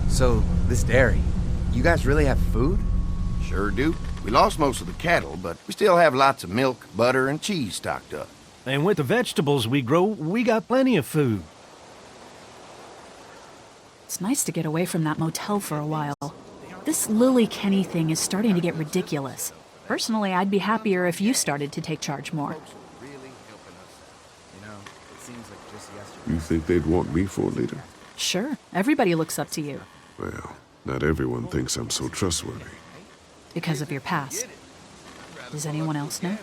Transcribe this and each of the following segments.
So, this dairy, you guys really have food? Sure do. We lost most of the cattle, but we still have lots of milk, butter, and cheese stocked up. And with the vegetables we grow, we got plenty of food. It's nice to get away from that motel for a while. This Lily Kenny thing is starting to get ridiculous. Personally, I'd be happier if you started to take charge more. You think they'd want me for a leader? Sure, everybody looks up to you. Well, not everyone thinks I'm so trustworthy. Because of your past. Does anyone else know?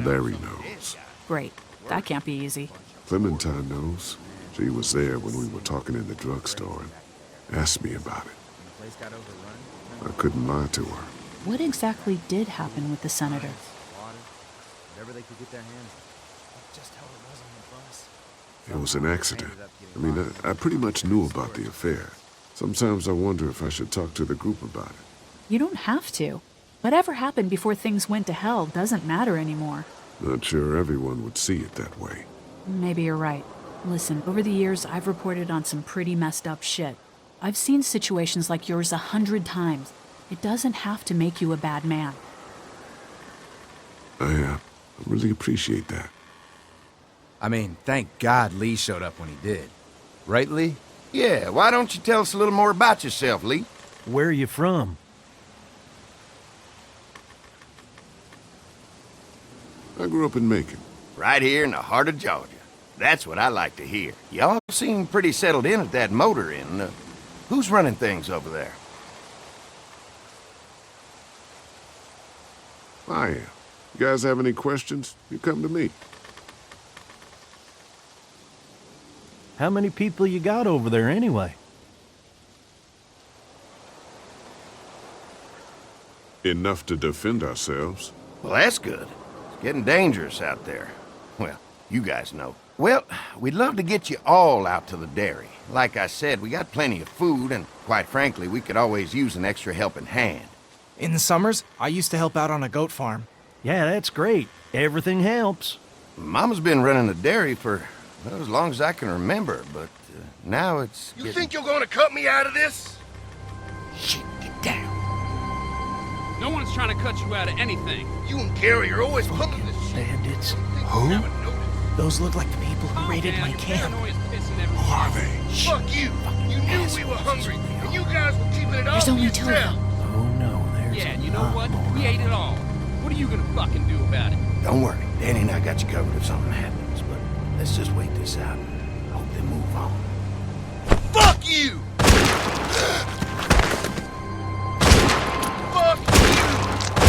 Larry knows. Great. That can't be easy. Clementine knows. She was there when we were talking in the drugstore and asked me about it. I couldn't lie to her. What exactly did happen with the senator? It was an accident. I mean, I pretty much knew about the affair. Sometimes I wonder if I should talk to the group about it. You don't have to. Whatever happened before things went to hell doesn't matter anymore. Not sure everyone would see it that way. Maybe you're right. Listen, over the years, I've reported on some pretty messed up shit. I've seen situations like yours 100 times. It doesn't have to make you a bad man. I really appreciate that. I mean, thank God Lee showed up when he did. Right, Lee? Yeah, why don't you tell us a little more about yourself, Lee? Where are you from? I grew up in Macon. Right here in the heart of Georgia. That's what I like to hear. Y'all seem pretty settled in at that motor inn. Who's running things over there? I am. You guys have any questions? You come to me. How many people you got over there anyway? Enough to defend ourselves. Well, that's good. It's getting dangerous out there. Well, you guys know. Well, we'd love to get you all out to the dairy. Like I said, we got plenty of food, and quite frankly, we could always use an extra helping hand. In the summers, I used to help out on a goat farm. Yeah, that's great. Everything helps. Mama's been running the dairy for well, as long as I can remember, but now it's You think you're gonna cut me out of this? Shit, get down. No one's trying to cut you out of anything. You and Gary are always pulling this shit. Bandits. Who? Those look like the people who raided my camp. Who are they? Fuck you! You knew we were hungry, and you guys were keeping it all There's to only two of yourself. them. Oh no, there's Yeah, a and you know lot what? more. We ate it all. What are you gonna fucking do about it? Don't worry, Danny and I got you covered if something happens, but let's just wait this out. Hope they move on. Fuck you! Fuck you!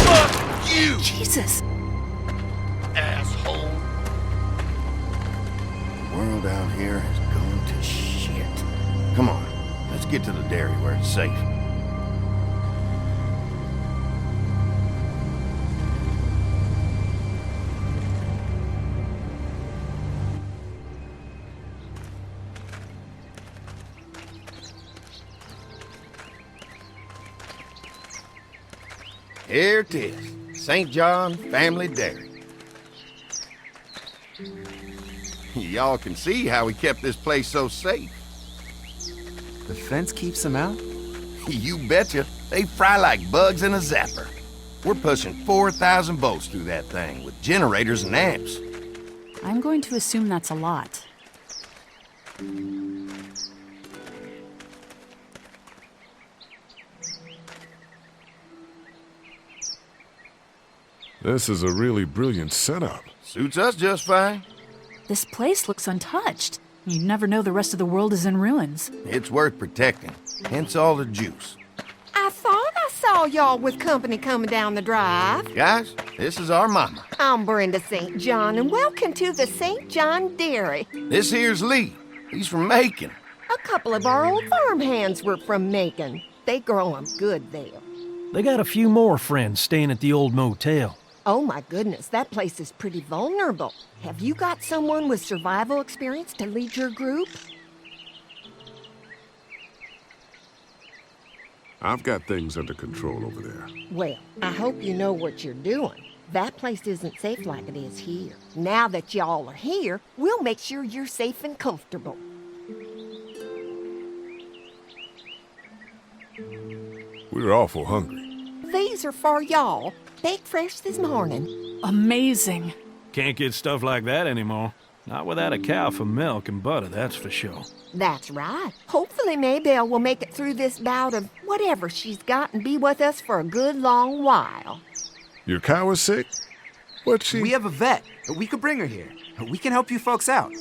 Fuck you! Jesus! Asshole! The world out here has gone to shit. Come on, let's get to the dairy where it's safe. Here it is, St. John Family Dairy. Y'all can see how we kept this place so safe. The fence keeps them out? You betcha. They fry like bugs in a zapper. We're pushing 4,000 volts through that thing with generators and amps. I'm going to assume that's a lot. This is a really brilliant setup. Suits us just fine. This place looks untouched. You never know the rest of the world is in ruins. It's worth protecting, hence all the juice. I thought I saw y'all with company coming down the drive. Guys, this is our mama. I'm Brenda St. John, and welcome to the St. John Dairy. This here's Lee. He's from Macon. A couple of our old farmhands were from Macon. They grow 'em good there. They got a few more friends staying at the old motel. Oh my goodness, that place is pretty vulnerable. Have you got someone with survival experience to lead your group? I've got things under control over there. Well, I hope you know what you're doing. That place isn't safe like it is here. Now that y'all are here, we'll make sure you're safe and comfortable. We're awful hungry. These are for y'all. Baked fresh this morning. Amazing. Can't get stuff like that anymore. Not without a cow for milk and butter, that's for sure. That's right. Hopefully Maybelle will make it through this bout of whatever she's got and be with us for a good long while. Your cow is sick? What's she... We have a vet. We could bring her here. We can help you folks out.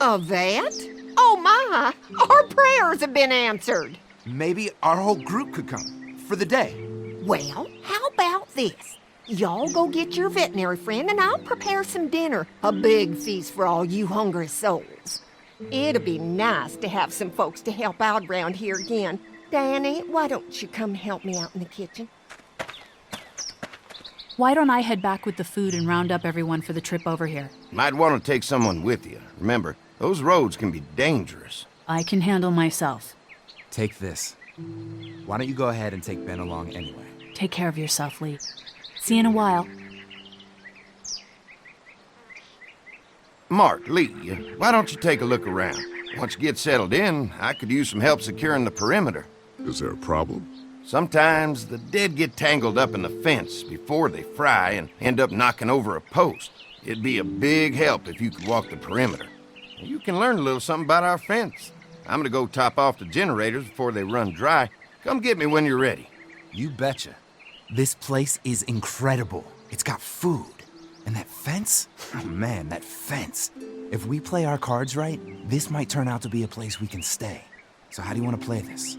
A vet? Oh my! Our prayers have been answered. Maybe our whole group could come for the day. Well, how about this? Y'all go get your veterinary friend and I'll prepare some dinner. A big feast for all you hungry souls. It'll be nice to have some folks to help out around here again. Danny, why don't you come help me out in the kitchen? Why don't I head back with the food and round up everyone for the trip over here? Might want to take someone with you. Remember, those roads can be dangerous. I can handle myself. Take this. Why don't you go ahead and take Ben along anyway? Take care of yourself, Lee. See you in a while. Mark, Lee, why don't you take a look around? Once you get settled in, I could use some help securing the perimeter. Is there a problem? Sometimes the dead get tangled up in the fence before they fry and end up knocking over a post. It'd be a big help if you could walk the perimeter. You can learn a little something about our fence. I'm gonna go top off the generators before they run dry. Come get me when you're ready. You betcha. This place is incredible. It's got food. And that fence? Oh man, that fence. If we play our cards right, this might turn out to be a place we can stay. So how do you want to play this?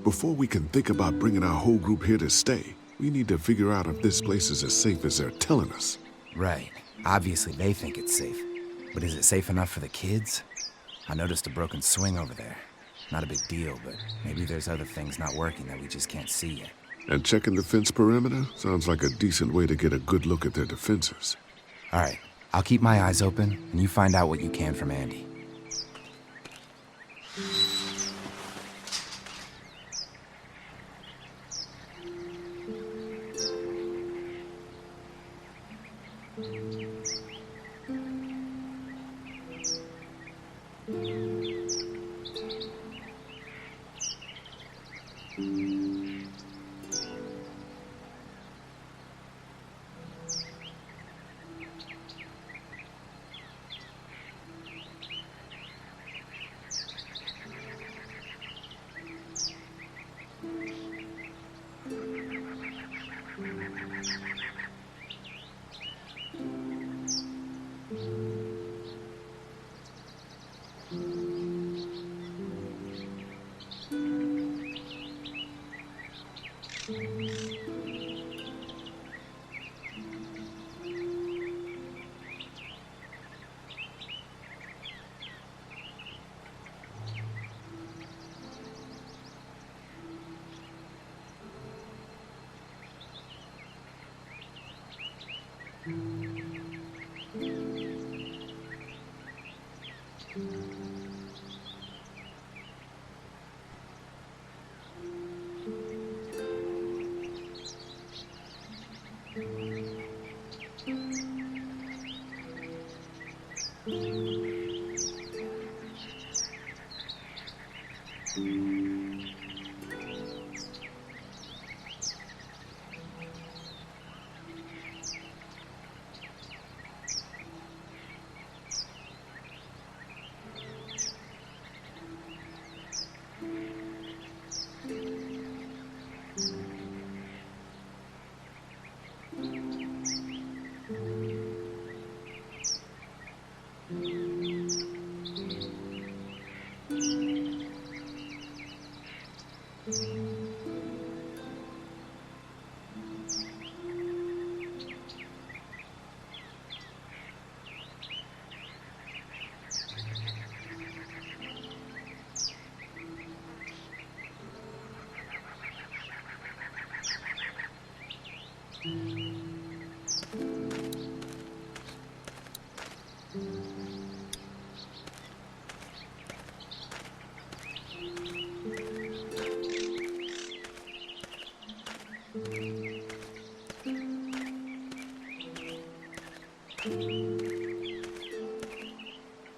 Before we can think about bringing our whole group here to stay, we need to figure out if this place is as safe as they're telling us. Right. Obviously they think it's safe. But is it safe enough for the kids? I noticed a broken swing over there. Not a big deal, but maybe there's other things not working that we just can't see yet. And checking the fence perimeter sounds like a decent way to get a good look at their defenses. All right, I'll keep my eyes open, and you find out what you can from Andy.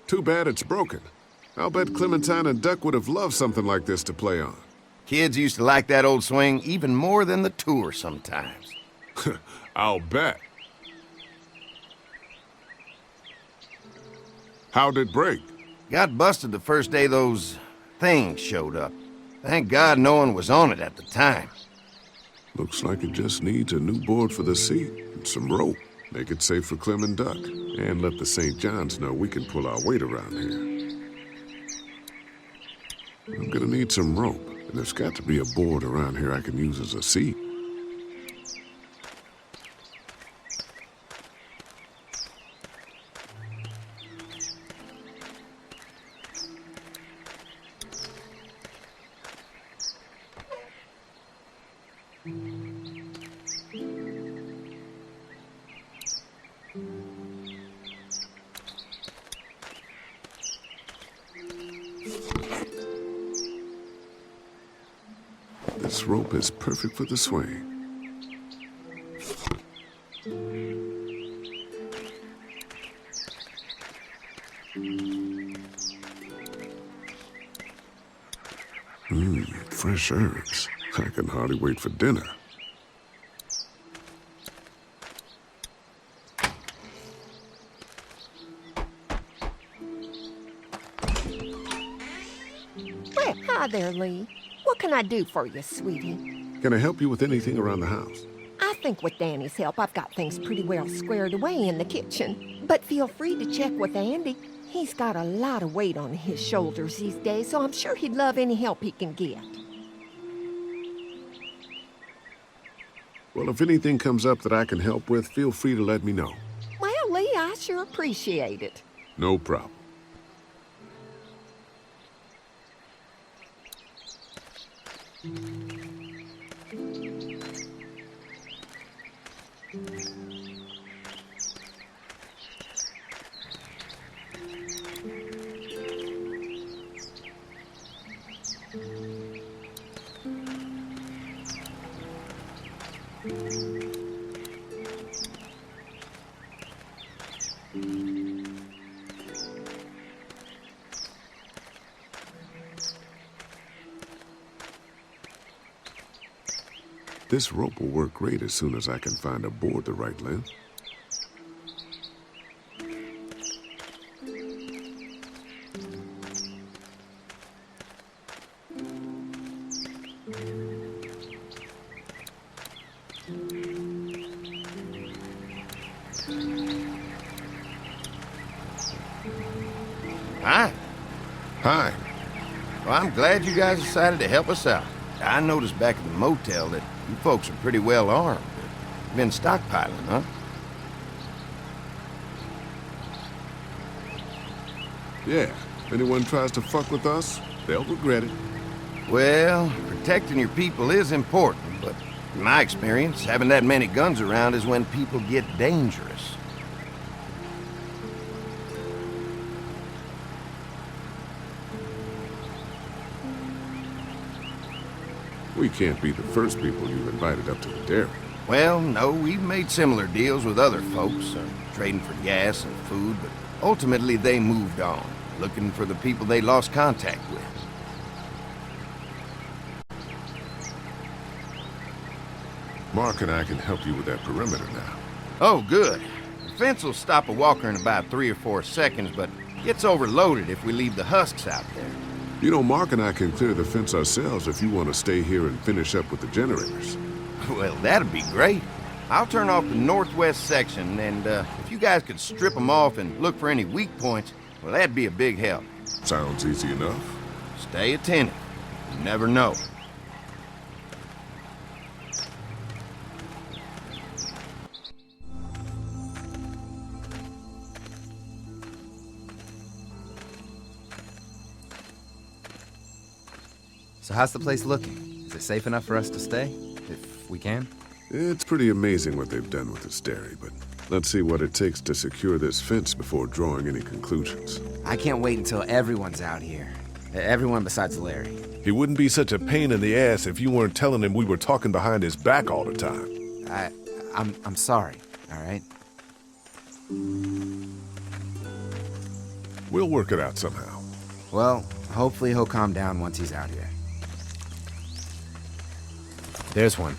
Too bad it's broken. I'll bet Clementine and Duck would have loved something like this to play on. Kids used to like that old swing even more than the tour sometimes. I'll bet. How'd it break? Got busted the first day those things showed up. Thank God no one was on it at the time. Looks like it just needs a new board for the seat and some rope. Make it safe for Clem and Duck. And let the St. John's know we can pull our weight around here. I'm gonna need some rope, and there's got to be a board around here I can use as a seat. This rope is perfect for the swing. Fresh herbs. I can hardly wait for dinner. Well, hi there, Lee. What can I do for you, sweetie? Can I help you with anything around the house? I think with Danny's help, I've got things pretty well squared away in the kitchen. But feel free to check with Andy. He's got a lot of weight on his shoulders these days, so I'm sure he'd love any help he can get. Well, if anything comes up that I can help with, feel free to let me know. Well, Lee, I sure appreciate it. No problem. This rope will work great as soon as I can find a board the right length. Hi. Hi. Well, I'm glad you guys decided to help us out. I noticed back at the motel that you folks are pretty well armed. Been stockpiling, huh? Yeah, if anyone tries to fuck with us, they'll regret it. Well, protecting your people is important, but in my experience, having that many guns around is when people get dangerous. We can't be the first people you invited up to the dairy. Well, no, we've made similar deals with other folks, trading for gas and food, but ultimately they moved on, looking for the people they lost contact with. Mark and I can help you with that perimeter now. Oh, good. The fence will stop a walker in about 3 or 4 seconds, but gets overloaded if we leave the husks out there. You know, Mark and I can clear the fence ourselves if you want to stay here and finish up with the generators. Well, that'd be great. I'll turn off the northwest section, and if you guys could strip them off and look for any weak points, well, that'd be a big help. Sounds easy enough. Stay attentive. You never know. So how's the place looking? Is it safe enough for us to stay? If we can? It's pretty amazing what they've done with this dairy, but let's see what it takes to secure this fence before drawing any conclusions. I can't wait until everyone's out here. Everyone besides Larry. He wouldn't be such a pain in the ass if you weren't telling him we were talking behind his back all the time. I'm sorry, all right? We'll work it out somehow. Well, hopefully he'll calm down once he's out here. There's one.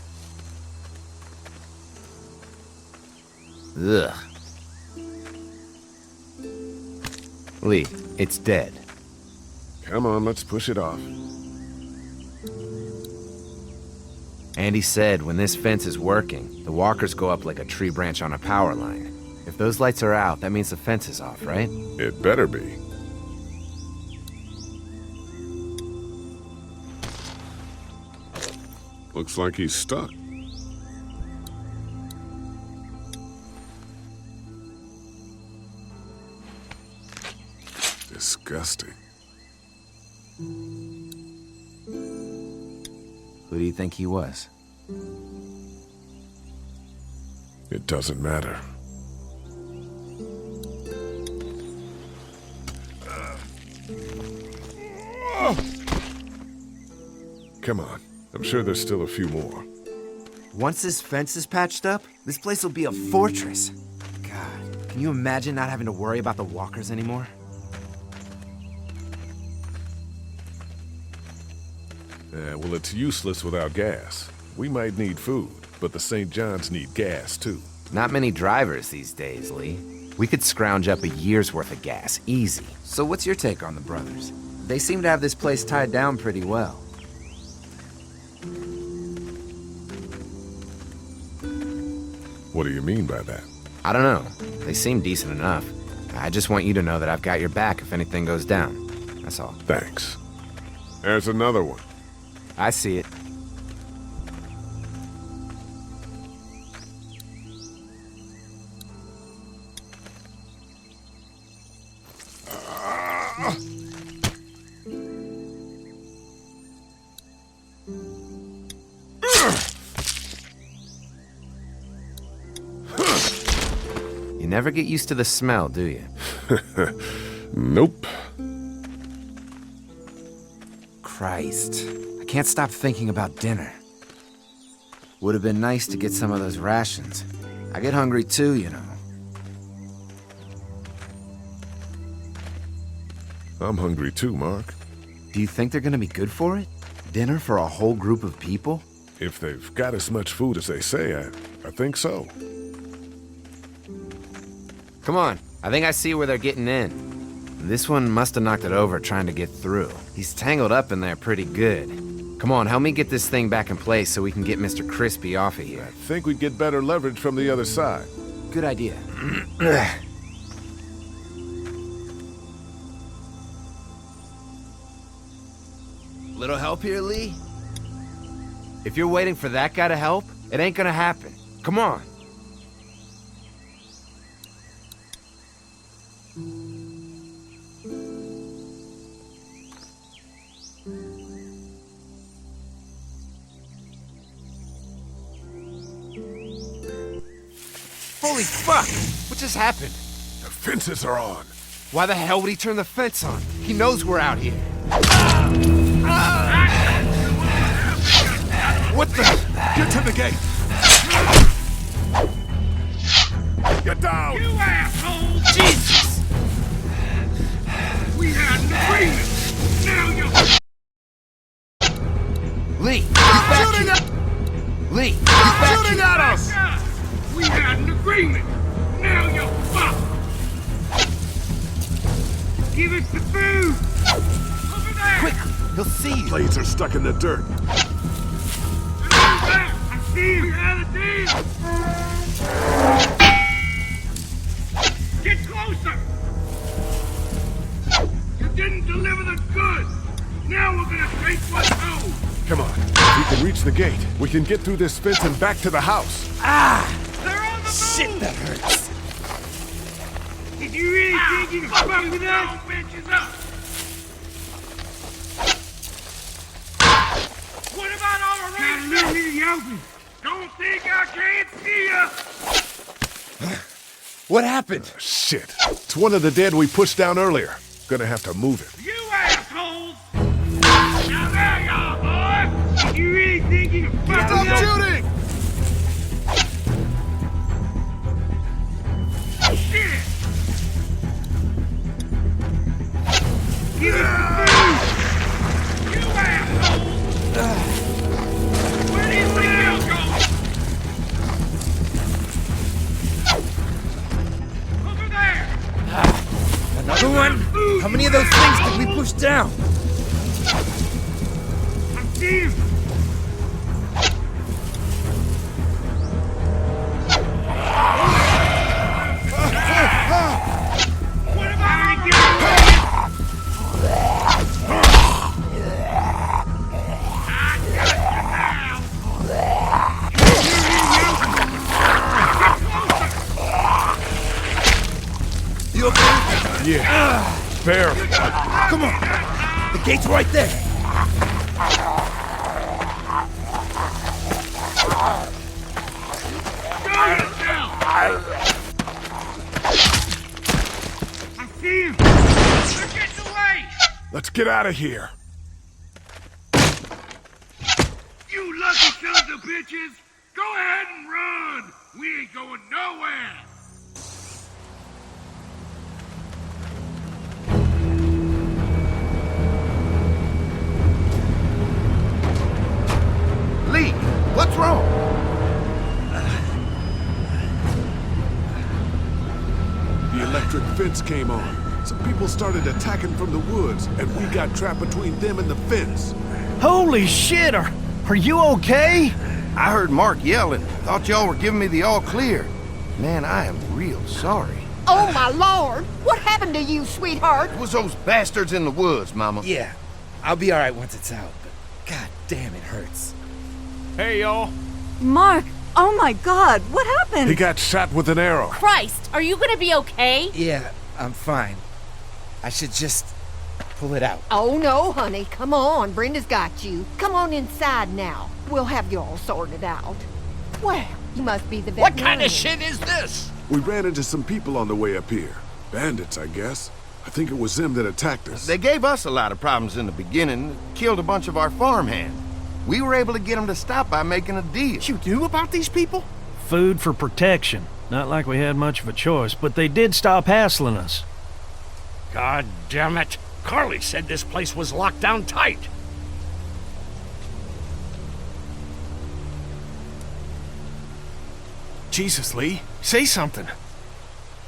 Ugh. Lee, it's dead. Come on, let's push it off. Andy said when this fence is working, the walkers go up like a tree branch on a power line. If those lights are out, that means the fence is off, right? It better be. Looks like he's stuck. Disgusting. Who do you think he was? It doesn't matter. Come on. I'm sure there's still a few more. Once this fence is patched up, this place will be a fortress. God, can you imagine not having to worry about the walkers anymore? Well, it's useless without gas. We might need food, but the St. John's need gas, too. Not many drivers these days, Lee. We could scrounge up a year's worth of gas, easy. So what's your take on the brothers? They seem to have this place tied down pretty well. What do you mean by that? I don't know. They seem decent enough. I just want you to know that I've got your back if anything goes down. That's all. Thanks. There's another one. I see it. You never get used to the smell, do you? Nope. Christ. I can't stop thinking about dinner. Would have been nice to get some of those rations. I get hungry too, you know. I'm hungry too, Mark. Do you think they're gonna be good for it? Dinner for a whole group of people? If they've got as much food as they say, I think so. Come on, I think I see where they're getting in. This one must have knocked it over trying to get through. He's tangled up in there pretty good. Come on, help me get this thing back in place so we can get Mr. Crispy off of here. I think we'd get better leverage from the other side. Good idea. Little help here, Lee? If you're waiting for that guy to help, it ain't gonna happen. Come on. Holy fuck! What just happened? The fences are on. Why the hell would he turn the fence on? He knows we're out here. What the? Get to the gate! Get down! You asshole! Jesus! We had an agreement! Now you're... Lee, he's back here! Lee, he's back here! at us! We had an agreement! Now you're fucked! Give us the food! Over there! Quickly, he'll see you. Blades are stuck in the dirt. I see you! We had a deal! Get closer! You didn't deliver the goods! Now we're gonna take what's owed! Come on. If we can reach the gate, we can get through this fence and back to the house. Ah! They're on the Shit, move! that hurts. Did you really think you could fuck with us? Bitches up! What about all the rest? Leave me the open! Don't think I can't see ya! What happened? Shit. It's one of the dead we pushed down earlier. Gonna have to move it. You assholes! Now there you are, boy! Did you really think you could fuck with us? shooting! Shit! Give it Everyone, how many of those things did we push down? I see you. What about it? You okay? Yeah. Barely. Come on. The gate's right there. I see you. They're getting away. Let's get out of here. You lucky sons of bitches. Go ahead and run. We ain't going nowhere. Lee, what's wrong? The electric fence came on. Some people started attacking from the woods, and we got trapped between them and the fence. Holy shit, are you okay? I heard Mark yelling. Thought y'all were giving me the all clear. Man, I am real sorry. Oh, my Lord! What happened to you, sweetheart? It was those bastards in the woods, Mama. Yeah, I'll be alright once it's out, but god damn, it hurts. Hey, y'all. Mark! Oh my god, what happened? He got shot with an arrow. Christ, are you gonna be okay? Yeah, I'm fine. I should just pull it out. Oh, no, honey. Come on. Brenda's got you. Come on inside now. We'll have you all sorted out. Well, you must be the veterinarian. What kind of shit is this? We ran into some people on the way up here. Bandits, I guess. I think it was them that attacked us. They gave us a lot of problems in the beginning, killed a bunch of our farmhands. We were able to get them to stop by making a deal. You knew about these people? Food for protection. Not like we had much of a choice, but they did stop hassling us. God damn it. Carly said this place was locked down tight. Jesus, Lee. Say something.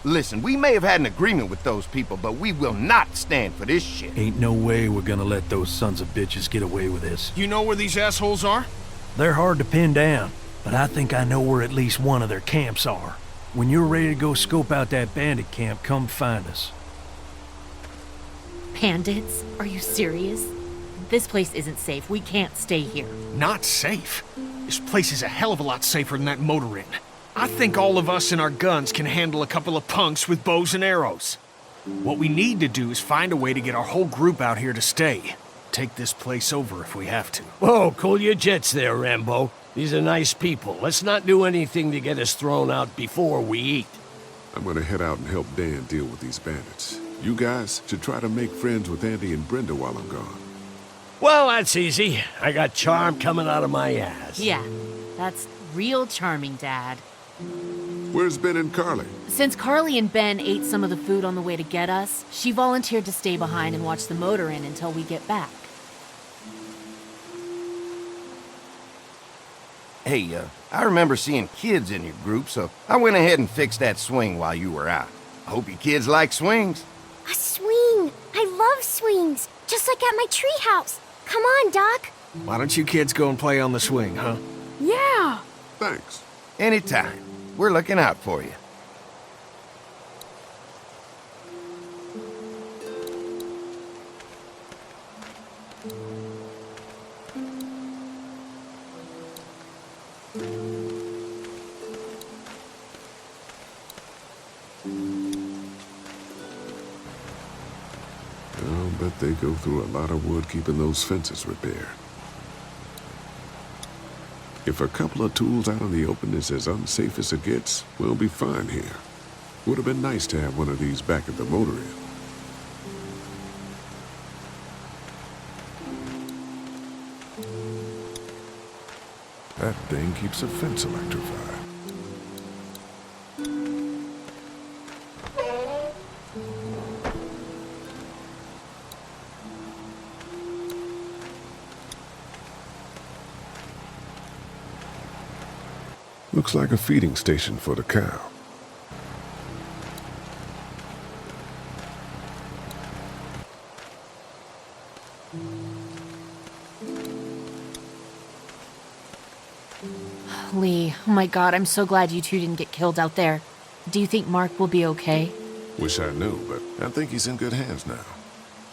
Listen, we may have had an agreement with those people, but we will not stand for this shit. Ain't no way we're gonna let those sons of bitches get away with this. You know where these assholes are? They're hard to pin down, but I think I know where at least one of their camps are. When you're ready to go scope out that bandit camp, come find us. Bandits? Are you serious? This place isn't safe. We can't stay here. Not safe. This place is a hell of a lot safer than that motor inn. I think all of us and our guns can handle a couple of punks with bows and arrows. What we need to do is find a way to get our whole group out here to stay. Take this place over if we have to. Whoa, cool your jets there, Rambo. These are nice people. Let's not do anything to get us thrown out before we eat. I'm gonna head out and help Dan deal with these bandits. You guys should try to make friends with Andy and Brenda while I'm gone. Well, that's easy. I got charm coming out of my ass. Yeah, that's real charming, Dad. Where's Ben and Carly? Since Carly and Ben ate some of the food on the way to get us, she volunteered to stay behind and watch the motor inn until we get back. Hey, I remember seeing kids in your group, so I went ahead and fixed that swing while you were out. I hope you kids like swings. A swing! I love swings! Just like at my treehouse. Come on, Doc. Why don't you kids go and play on the swing, huh? Yeah! Thanks. Anytime. We're looking out for you. I'll bet they go through a lot of wood keeping those fences repaired. If a couple of tools out in the open is as unsafe as it gets, we'll be fine here. Would have been nice to have one of these back at the motor inn. That thing keeps a fence electrified. Looks like a feeding station for the cow. Lee, oh my god, I'm so glad you two didn't get killed out there. Do you think Mark will be okay? Wish I knew, but I think he's in good hands now.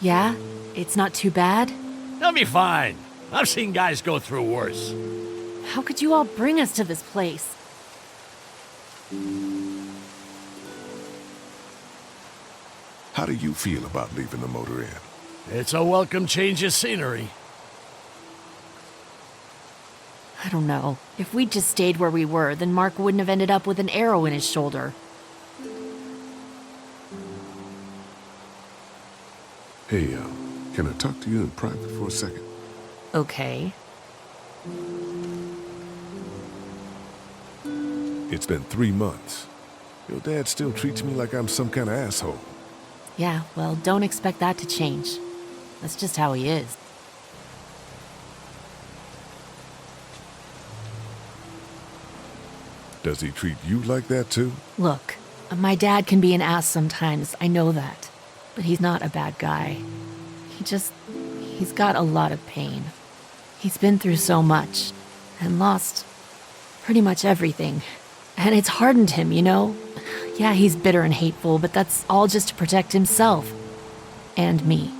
Yeah? It's not too bad? He'll be fine. I've seen guys go through worse. How could you all bring us to this place? How do you feel about leaving the motor inn? It's a welcome change of scenery. I don't know. If we'd just stayed where we were, then Mark wouldn't have ended up with an arrow in his shoulder. Hey, can I talk to you in private for a second? Okay. It's been 3 months. Your dad still treats me like I'm some kind of asshole. Yeah, well, don't expect that to change. That's just how he is. Does he treat you like that too? Look, my dad can be an ass sometimes, I know that. But he's not a bad guy. He's got a lot of pain. He's been through so much, and lost pretty much everything. And it's hardened him, you know? Yeah, he's bitter and hateful, but that's all just to protect himself. And me.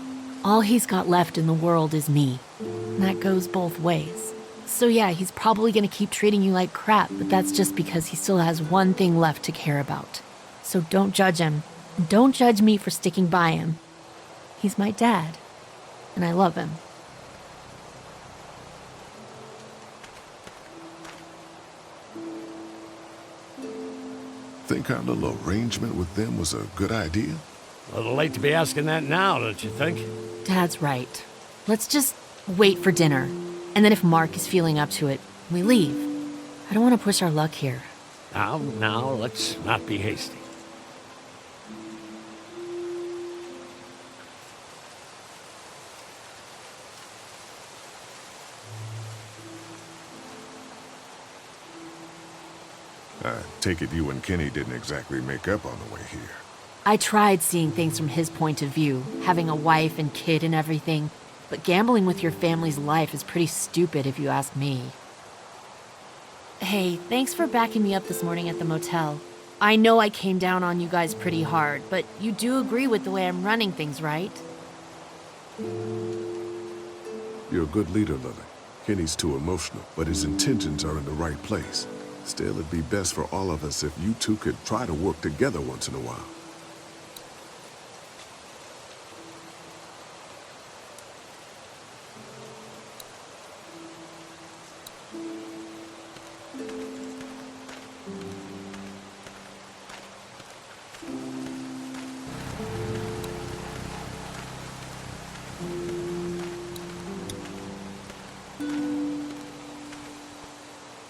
All he's got left in the world is me. And that goes both ways. So yeah, he's probably gonna keep treating you like crap, but that's just because he still has one thing left to care about. So don't judge him. Don't judge me for sticking by him. He's my dad, and I love him. Think our little arrangement with them was a good idea? A little late to be asking that now, don't you think? Dad's right. Let's just wait for dinner. And then if Mark is feeling up to it, we leave. I don't want to push our luck here. Now, let's not be hasty. I take it you and Kenny didn't exactly make up on the way here. I tried seeing things from his point of view, having a wife and kid and everything, but gambling with your family's life is pretty stupid if you ask me. Hey, thanks for backing me up this morning at the motel. I know I came down on you guys pretty hard, but you do agree with the way I'm running things, right? You're a good leader, Lily. Kenny's too emotional, but his intentions are in the right place. Still, it'd be best for all of us if you two could try to work together once in a while.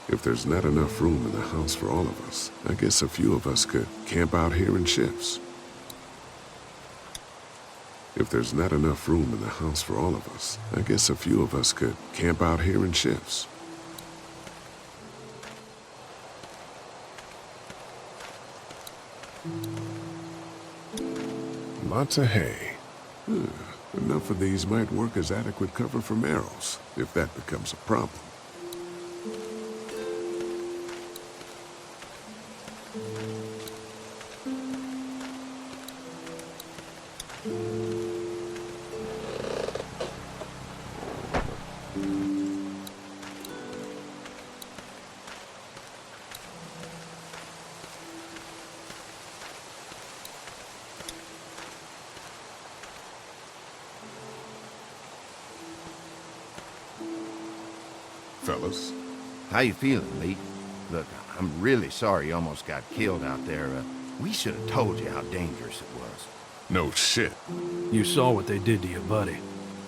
If there's not enough room in the house for all of us, I guess a few of us could camp out here in shifts. If there's not enough room in the house for all of us, I guess a few of us could camp out here in shifts. Lots of hay. Enough of these might work as adequate cover from arrows, if that becomes a problem. Fellas. How you feeling, Lee? Look, I'm really sorry you almost got killed out there. We should have told you how dangerous it was. No shit. You saw what they did to your buddy.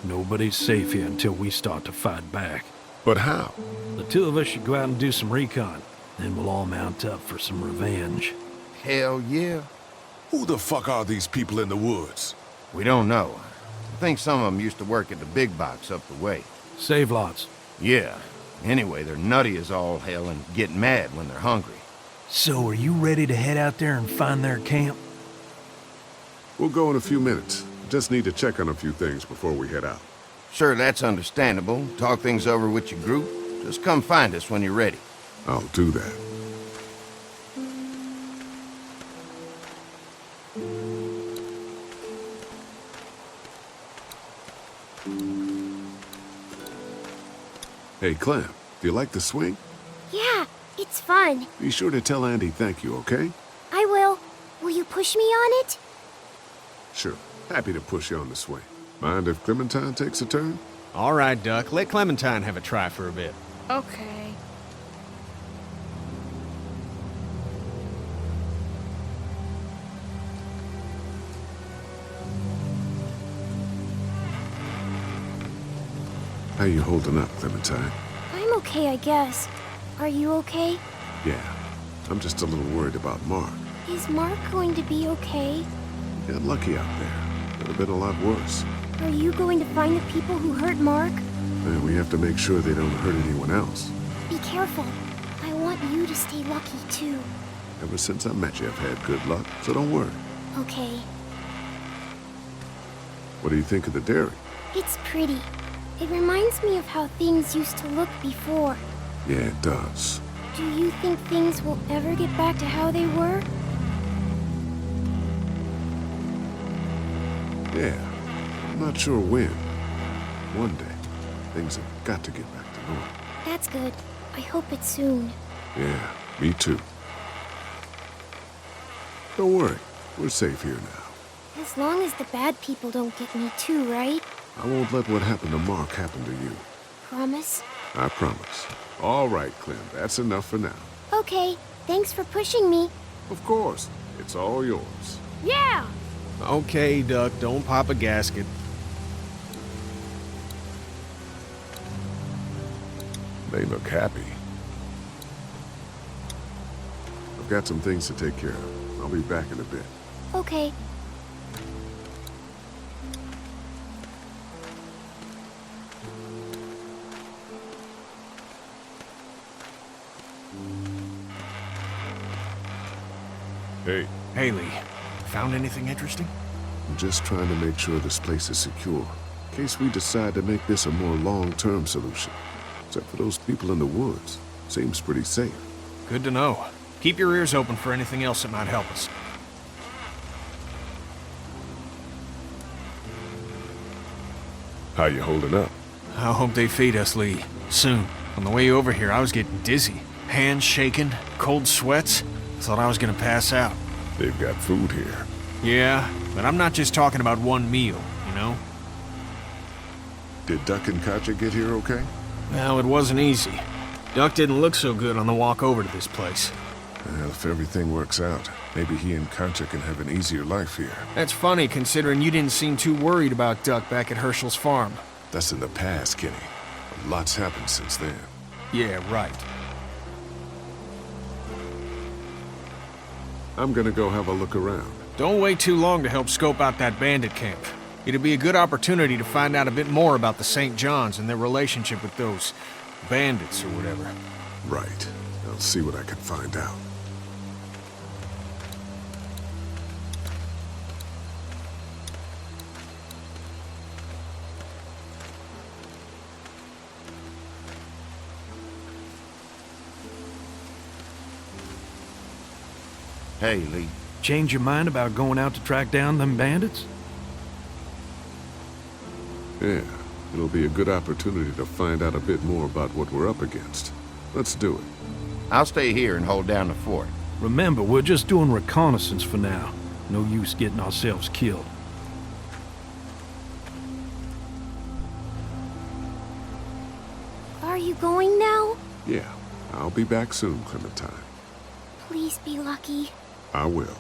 Nobody's safe here until we start to fight back. But how? The two of us should go out and do some recon. Then we'll all mount up for some revenge. Hell yeah. Who the fuck are these people in the woods? We don't know. I think some of them used to work at the big box up the way. Save lots. Yeah. Anyway, they're nutty as all hell and get mad when they're hungry. So are you ready to head out there and find their camp? We'll go in a few minutes. Just need to check on a few things before we head out. sure that's understandable, talk things over with your group, just come find us when you're ready. I'll do that. Hey, Clem, do you like the swing? Yeah, it's fun. Be sure to tell Andy thank you, okay? I will. Will you push me on it? Sure. Happy to push you on the swing. Mind if Clementine takes a turn? All right, Duck. Let Clementine have a try for a bit. Okay. How you holding up, Clementine? I'm okay, I guess. Are you okay? Yeah. I'm just a little worried about Mark. Is Mark going to be okay? He got lucky out there. Could have been a lot worse. Are you going to find the people who hurt Mark? And we have to make sure they don't hurt anyone else. Be careful. I want you to stay lucky, too. Ever since I met you, I've had good luck, so don't worry. Okay. What do you think of the dairy? It's pretty. It reminds me of how things used to look before. Yeah, it does. Do you think things will ever get back to how they were? Yeah. I'm not sure when. One day, things have got to get back to normal. That's good. I hope it's soon. Yeah, me too. Don't worry. We're safe here now. As long as the bad people don't get me too, right? I won't let what happened to Mark happen to you. Promise? I promise. All right, Clem. That's enough for now. Okay. Thanks for pushing me. Of course. It's all yours. Yeah! Okay, Duck, don't pop a gasket. They look happy. I've got some things to take care of. I'll be back in a bit. Okay. Hey. Haley, found anything interesting? I'm just trying to make sure this place is secure, in case we decide to make this a more long-term solution. Except for those people in the woods. Seems pretty safe. Good to know. Keep your ears open for anything else that might help us. How you holding up? I hope they feed us, Lee. Soon. On the way over here, I was getting dizzy. Hands shaking, cold sweats. Thought I was gonna pass out. They've got food here. Yeah, but I'm not just talking about one meal, you know? Did Duck and Katja get here okay? Well, it wasn't easy. Duck didn't look so good on the walk over to this place. Well, if everything works out, maybe he and Katja can have an easier life here. That's funny, considering you didn't seem too worried about Duck back at Herschel's farm. That's in the past, Kenny. A lot's happened since then. Yeah, right. I'm gonna go have a look around. Don't wait too long to help scope out that bandit camp. It'd be a good opportunity to find out a bit more about the St. John's and their relationship with those bandits or whatever. Right. I'll see what I can find out. Hey, Lee. Change your mind about going out to track down them bandits? Yeah, it'll be a good opportunity to find out a bit more about what we're up against. Let's do it. I'll stay here and hold down the fort. Remember, we're just doing reconnaissance for now. No use getting ourselves killed. Are you going now? Yeah, I'll be back soon, Clementine. Please be lucky. I will.